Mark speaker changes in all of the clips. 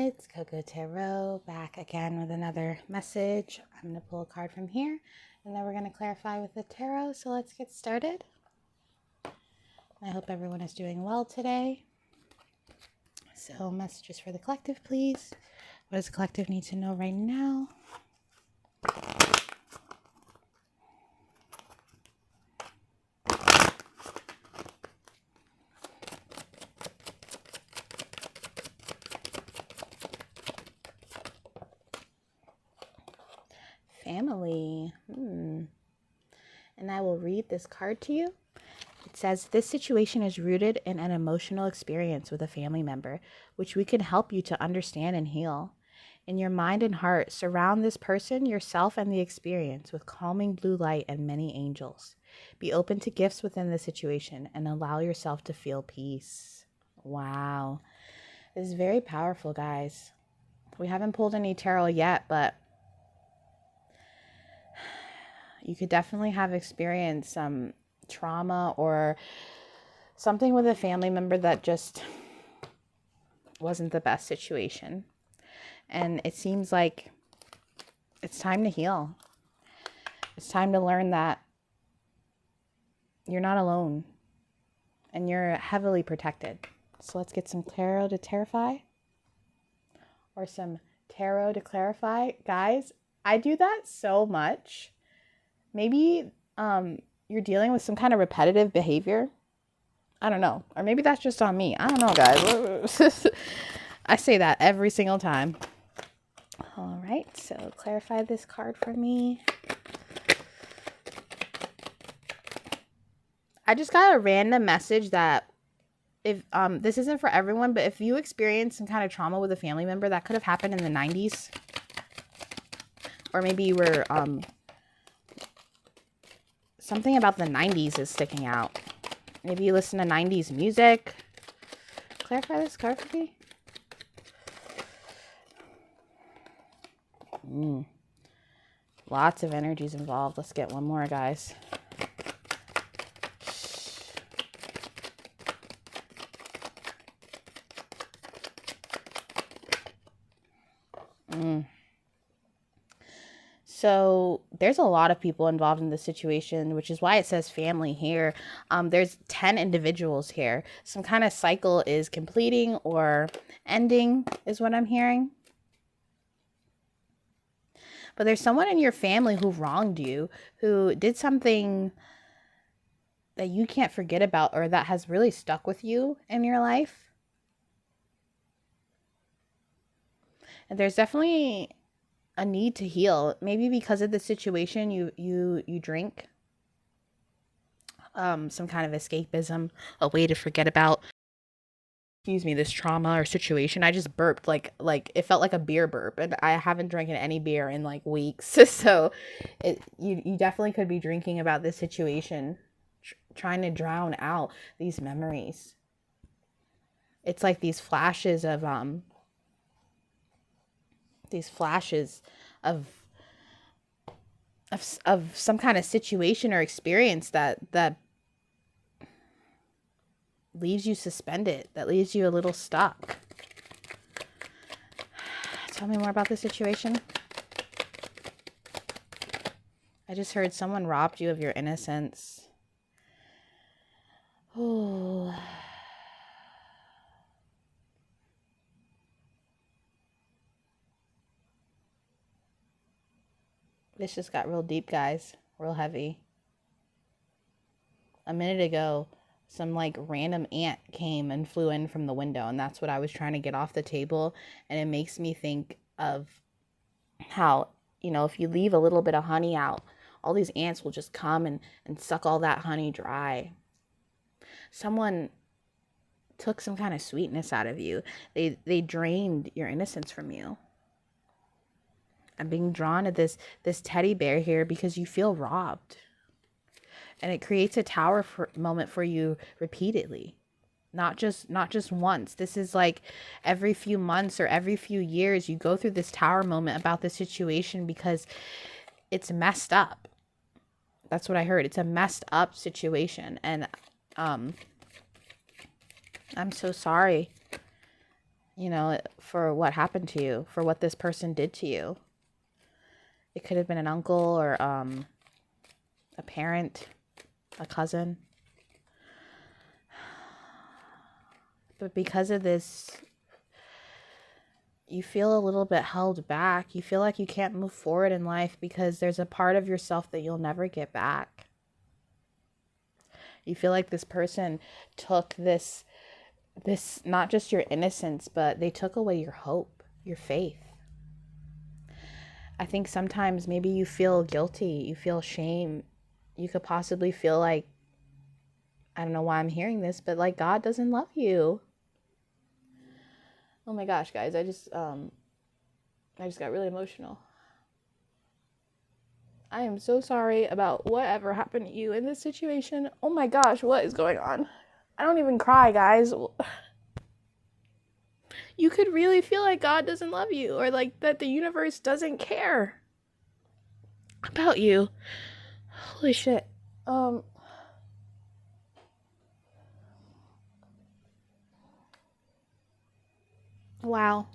Speaker 1: It's Coco Tarot back again with another message. I'm going to pull a card from here and then we're going to clarify with the tarot. So let's get started. I hope everyone is doing well today. So messages for the collective, please. What does the collective need to know right now? Family. And I will read this card to you. It says, this situation is rooted in an emotional experience with a family member, which we can help you to understand and heal. In your mind and heart, surround this person, yourself, and the experience with calming blue light and many angels. Be open to gifts within the situation and allow yourself to feel peace. Wow. This is very powerful, guys. We haven't pulled any tarot yet, but you could definitely have experienced some trauma or something with a family member that just wasn't the best situation. And it seems like it's time to heal. It's time to learn that you're not alone and you're heavily protected. So let's get some tarot to terrify or some tarot to clarify. Guys, I do that so much. Maybe you're dealing with some kind of repetitive behavior. I don't know. Or maybe that's just on me. I don't know, guys. I say that every single time. All right. So clarify this card for me. I just got a random message that if this isn't for everyone, but if you experience some kind of trauma with a family member, that could have happened in the 90s. Or maybe you were something about the 90s is sticking out. Maybe you listen to 90s music. Clarify this card for me. Lots of energies involved. Let's get one more, guys. So there's a lot of people involved in this situation, which is why it says family here. There's 10 individuals here. Some kind of cycle is completing or ending is what I'm hearing. But there's someone in your family who wronged you, who did something that you can't forget about or that has really stuck with you in your life. And there's definitely a need to heal. Maybe because of the situation, you drink. Some kind of escapism, a way to forget about, this trauma or situation. I just burped like it felt like a beer burp, and I haven't drinking any beer in like weeks. So you definitely could be drinking about this situation, trying to drown out these memories. It's like these flashes of some kind of situation or experience that leaves you suspended, that leaves you a little stuck. Tell me more about the situation. I just heard someone robbed you of your innocence. Oh. This just got real deep, guys. Real heavy. A minute ago, some like random ant came and flew in from the window, and that's what I was trying to get off the table. And it makes me think of how, if you leave a little bit of honey out, all these ants will just come and suck all that honey dry. Someone took some kind of sweetness out of you. They drained your innocence from you. I'm being drawn to this teddy bear here because you feel robbed. And it creates a tower moment for you repeatedly. Not just once. This is like every few months or every few years you go through this tower moment about the situation because it's messed up. That's what I heard. It's a messed up situation. And I'm so sorry. you know, for what happened to you, for what this person did to you. It could have been an uncle or a parent, a cousin. But because of this, you feel a little bit held back. You feel like you can't move forward in life because there's a part of yourself that you'll never get back. You feel like this person took this not just your innocence, but they took away your hope, your faith. I think sometimes maybe you feel guilty, you feel shame. You could possibly feel like, I don't know why I'm hearing this, but like God doesn't love you. Oh my gosh, guys, I just got really emotional. I am so sorry about whatever happened to you in this situation. Oh my gosh, what is going on? I don't even cry, guys. You could really feel like God doesn't love you, or like that the universe doesn't care about you. Holy shit. Wow.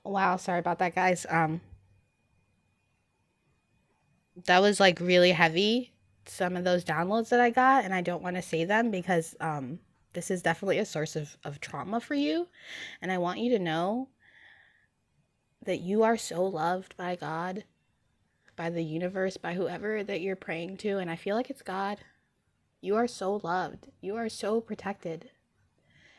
Speaker 1: Wow, sorry about that, guys. That was like really heavy, some of those downloads that I got, and I don't want to say them because this is definitely a source of trauma for you. And I want you to know that you are so loved by God, by the universe, by whoever that you're praying to, and I feel like it's God. You are so loved. You are so protected.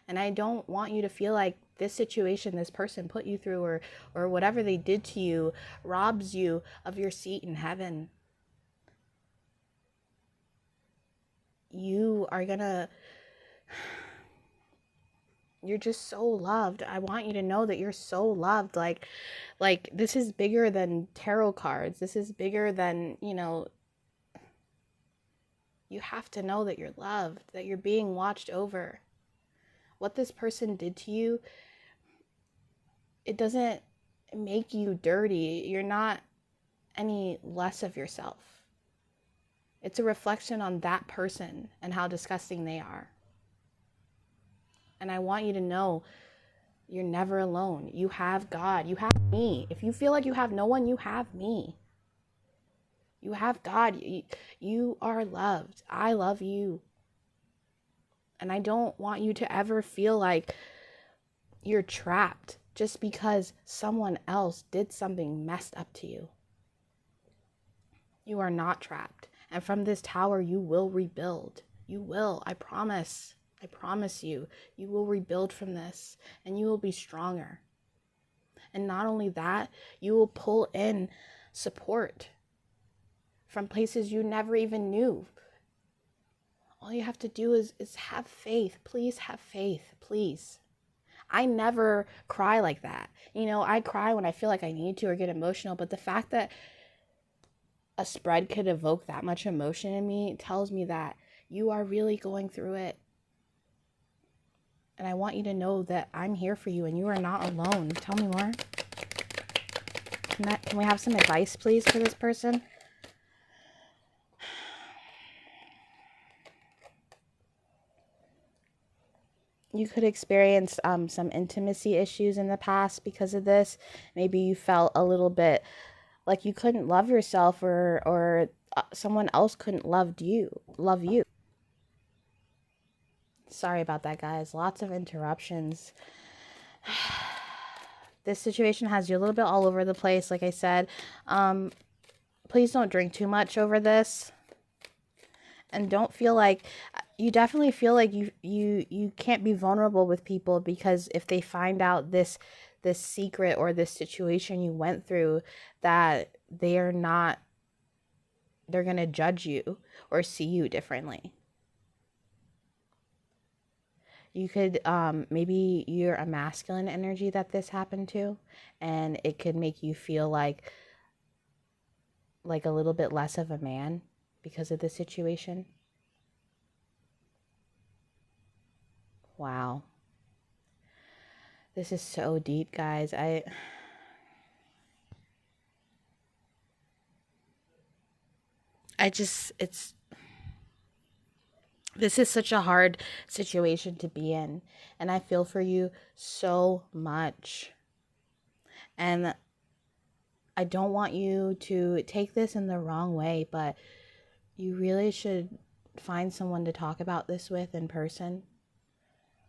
Speaker 1: And I don't want you to feel like this situation this person put you through or whatever they did to you robs you of your seat in heaven. You're just so loved. I want you to know that you're so loved. Like this is bigger than tarot cards. This is bigger than, you have to know that you're loved, that you're being watched over. What this person did to you, it doesn't make you dirty. You're not any less of yourself. It's a reflection on that person and how disgusting they are. And I want you to know you're never alone. You have God. You have me. If you feel like you have no one, you have me. You have God. You are loved. I love you. And I don't want you to ever feel like you're trapped just because someone else did something messed up to you. You are not trapped. And from this tower, you will rebuild. You will. I promise. I promise you. You will rebuild from this and you will be stronger. And not only that, you will pull in support from places you never even knew. All you have to do is have faith. Please have faith. Please. I never cry like that. I cry when I feel like I need to or get emotional. But the fact that a spread could evoke that much emotion in me tells me that you are really going through it. And I want you to know that I'm here for you and you are not alone. Tell me more. Can we have some advice, please, for this person? You could experience some intimacy issues in the past because of this. Maybe you felt a little bit like you couldn't love yourself or someone else couldn't love you. Sorry about that, guys. Lots of interruptions. This situation has you a little bit all over the place, like I said. Please don't drink too much over this. And don't feel like, you definitely feel like you can't be vulnerable with people because if they find out this secret or this situation you went through, that they're going to judge you or see you differently. You could, maybe you're a masculine energy that this happened to, and it could make you feel like a little bit less of a man because of the situation. Wow. This is so deep, guys. This is such a hard situation to be in, and I feel for you so much. And I don't want you to take this in the wrong way, but you really should find someone to talk about this with in person,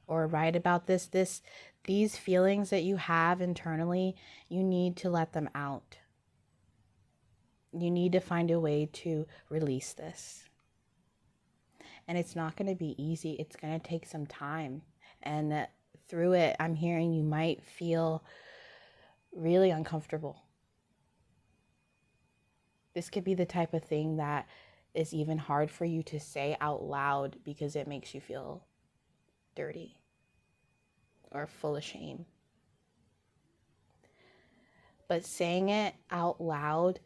Speaker 1: or write about these feelings that you have internally. You need to let them out. You need to find a way to release this. And it's not going to be easy. It's going to take some time. And through it, I'm hearing you might feel really uncomfortable. This could be the type of thing that is even hard for you to say out loud because it makes you feel dirty or full of shame. But saying it out loud,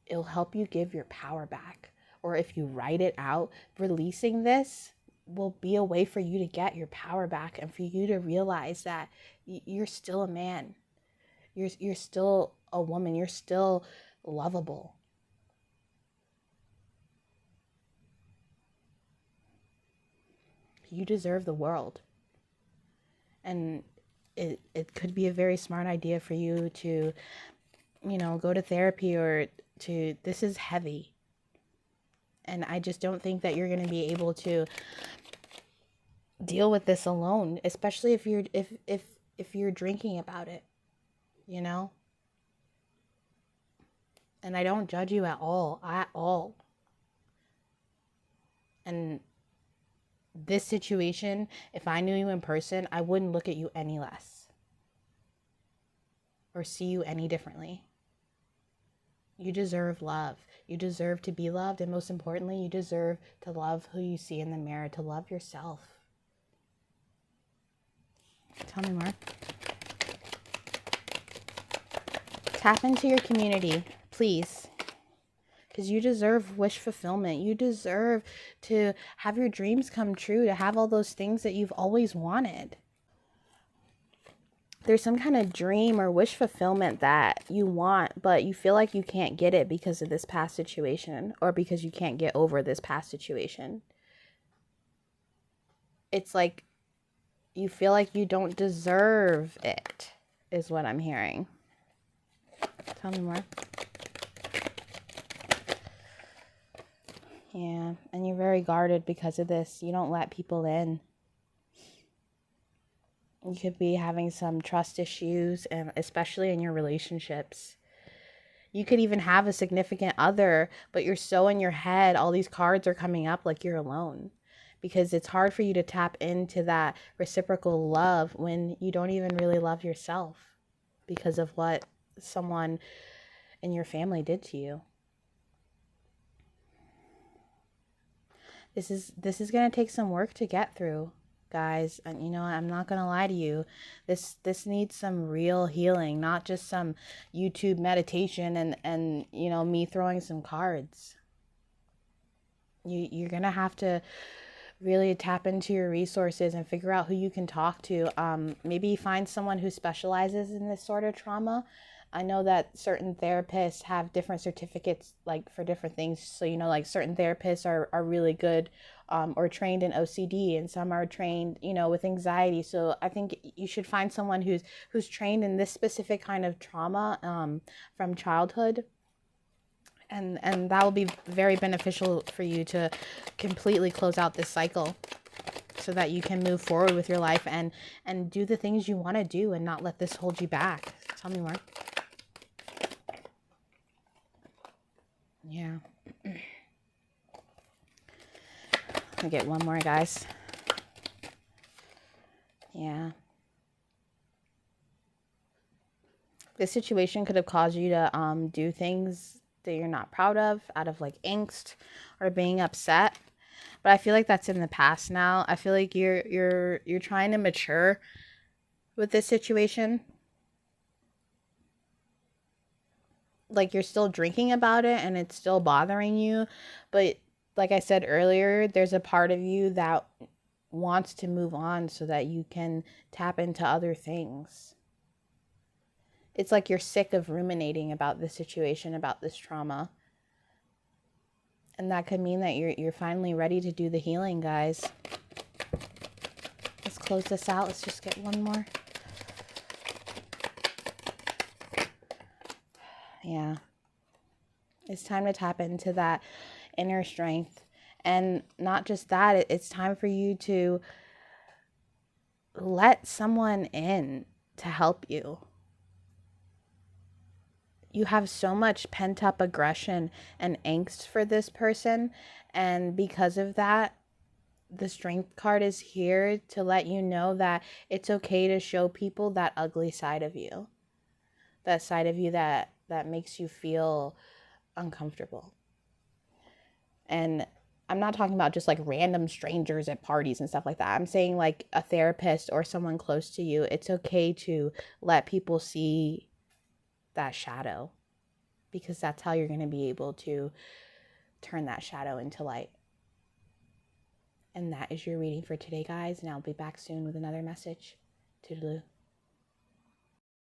Speaker 1: it'll help you give your power back. Or if you write it out, releasing this will be a way for you to get your power back and for you to realize that you're still a man. You're still a woman. You're still lovable. You deserve the world. And it could be a very smart idea for you to, go to therapy or to, this is heavy. And I just don't think that you're going to be able to deal with this alone, especially if you're drinking about it, And I don't judge you at all. And this situation, if I knew you in person, I wouldn't look at you any less or see you any differently. You deserve love. You deserve to be loved. And most importantly, you deserve to love who you see in the mirror, to love yourself. Tell me more. Tap into your community, please. Because you deserve wish fulfillment. You deserve to have your dreams come true, to have all those things that you've always wanted. There's some kind of dream or wish fulfillment that you want, but you feel like you can't get it because of this past situation or because you can't get over this past situation. It's like you feel like you don't deserve it, is what I'm hearing. Tell me more. Yeah, and you're very guarded because of this. You don't let people in. You could be having some trust issues, and especially in your relationships. You could even have a significant other, but you're so in your head, all these cards are coming up like you're alone. Because it's hard for you to tap into that reciprocal love when you don't even really love yourself because of what someone in your family did to you. This is going to take some work to get through, guys. And I'm not going to lie to you. This needs some real healing, not just some YouTube meditation and me throwing some cards. You're going to have to really tap into your resources and figure out who you can talk to. Maybe find someone who specializes in this sort of trauma. I know that certain therapists have different certificates like for different things. So, like certain therapists are really good or trained in OCD, and some are trained, with anxiety. So I think you should find someone who's trained in this specific kind of trauma from childhood. And that will be very beneficial for you to completely close out this cycle so that you can move forward with your life and do the things you want to do and not let this hold you back. Tell me more. Yeah. I'll get one more, guys. Yeah. This situation could have caused you to do things that you're not proud of out of like angst or being upset. But I feel like that's in the past now. I feel like you're trying to mature with this situation. Like you're still drinking about it and it's still bothering you. But like I said earlier, there's a part of you that wants to move on so that you can tap into other things. It's like you're sick of ruminating about this situation, about this trauma. And that could mean that you're finally ready to do the healing, guys. Let's close this out. Let's just get one more. Yeah. It's time to tap into that inner strength. And not just that, it's time for you to let someone in to help you. You have so much pent-up aggression and angst for this person, and because of that, the strength card is here to let you know that it's okay to show people that ugly side of you. That side of you that makes you feel uncomfortable. And I'm not talking about just like random strangers at parties and stuff like that. I'm saying like a therapist or someone close to you. It's okay to let people see that shadow, because that's how you're going to be able to turn that shadow into light. And that is your reading for today, guys. And I'll be back soon with another message. Toodaloo.